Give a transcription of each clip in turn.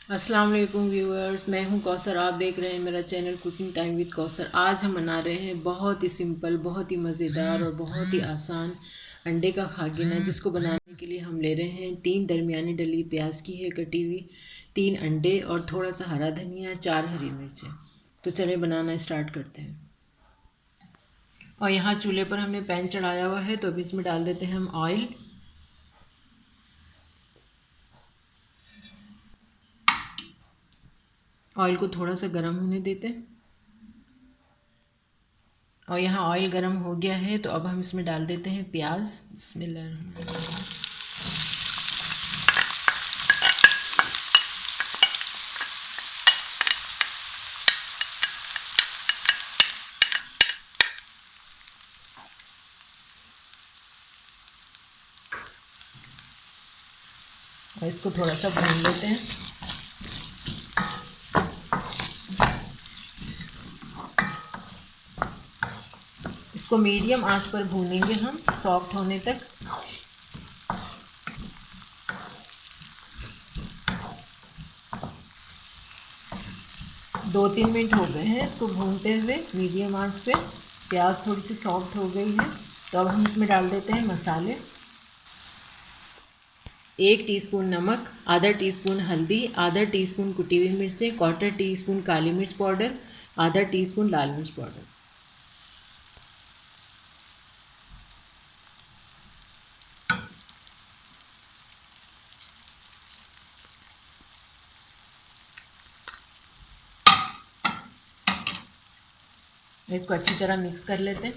अस्सलाम वालेकुम व्यूअर्स, मैं हूं कौसर। आप देख रहे हैं मेरा channel cooking time with Kausar. आज हम बना रहे हैं बहुत ही सिंपल, बहुत ही मज़ेदार और बहुत ही आसान अंडे का खागिना, जिसको बनाने के लिए हम ले रहे हैं 3 दरमियानी डली प्याज की है कटी हुई, 3 अंडे और थोड़ा सा हरा धनिया, 4 हरी मिर्चें। तो चले बनाना स्टार्ट करते हैं। और यहाँ चूल्हे पर हमने पैन चढ़ाया हुआ है, तो अभी इसमें डाल देते हैं हम ऑयल। ऑयल को थोड़ा सा गर्म होने देते हैं। और यहाँ ऑयल गर्म हो गया है, तो अब हम इसमें डाल देते हैं प्याज। बिस्मिल्लाह। और इसको थोड़ा सा भून लेते हैं। इसको मीडियम आंच पर भूनेंगे हम सॉफ्ट होने तक। 2-3 मिनट हो गए हैं इसको भूनते हुए मीडियम आंच पे। प्याज थोड़ी सी सॉफ्ट हो गई है, तो अब हम इसमें डाल देते हैं मसाले। 1 टीस्पून नमक, आधा टीस्पून हल्दी, आधा टीस्पून कुटी हुई मिर्चें, 1/4 टीस्पून काली मिर्च पाउडर, आधा टीस्पून लाल मिर्च पाउडर। इसको अच्छी तरह मिक्स कर लेते हैं।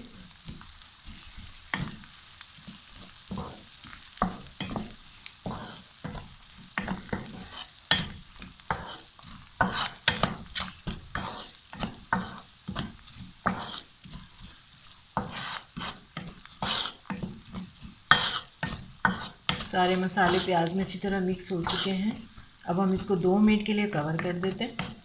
सारे मसाले प्याज में अच्छी तरह मिक्स हो चुके हैं। अब हम इसको 2 मिनट के लिए कवर कर देते हैं।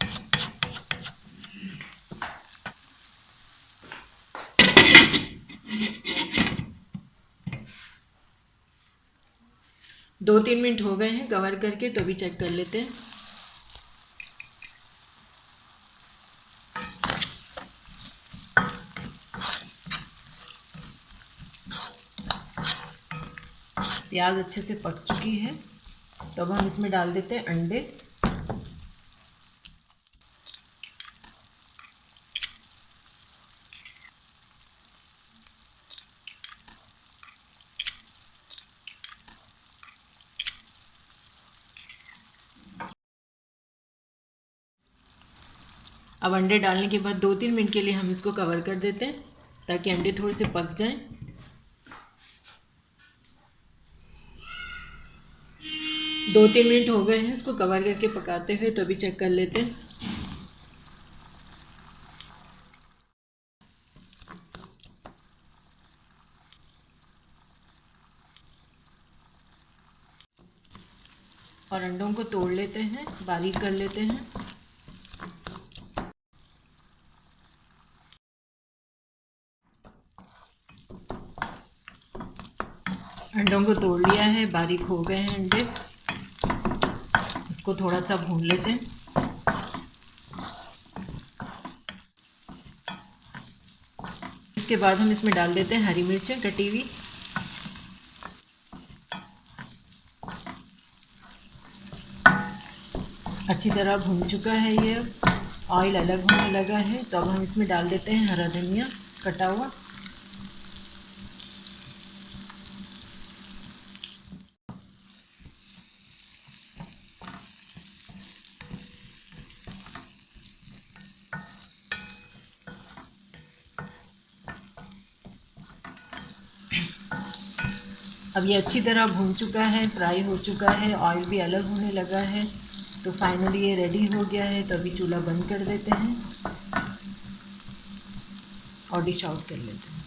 2-3 मिनट हो गए हैं कवर करके, तो भी चेक कर लेते हैं। प्याज अच्छे से पक चुकी है, तो अब हम इसमें डाल देते हैं अंडे। अब अंडे डालने के बाद 2-3 मिनट के लिए हम इसको कवर कर देते हैं, ताकि अंडे थोड़े से पक जाएं। 2-3 मिनट हो गए हैं इसको कवर करके पकाते हुए, तो अभी चेक कर लेते हैं। और अंडों को तोड़ लेते हैं, बारीक कर लेते हैं। अंडों को तोड़ लिया है, बारीक हो गए हैं अंडे। इसको थोड़ा सा भून लेते हैं। इसके बाद हम इसमें डाल देते हैं हरी मिर्चें कटी हुई। अच्छी तरह भून चुका है ये, ऑयल अलग होने लगा है, तो अब हम इसमें डाल देते हैं हरा धनिया कटा हुआ। अब ये अच्छी तरह भून चुका है, फ्राई हो चुका है, ऑयल भी अलग होने लगा है, तो फाइनली ये रेडी हो गया है। तो अभी चूल्हा बंद कर देते हैं और डिश आउट कर लेते हैं।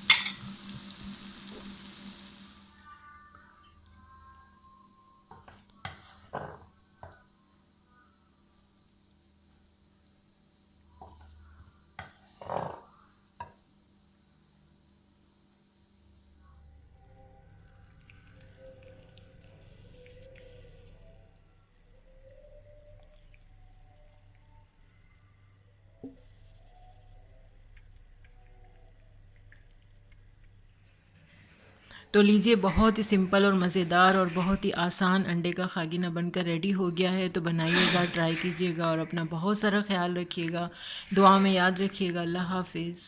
तो लीजिए, बहुत ही सिंपल और मज़ेदार और बहुत ही आसान अंडे का खागिना बनकर रेडी हो गया है। तो बनाइएगा, ट्राई कीजिएगा और अपना बहुत सारा ख्याल रखिएगा। दुआ में याद रखिएगा। अल्लाह हाफिज़।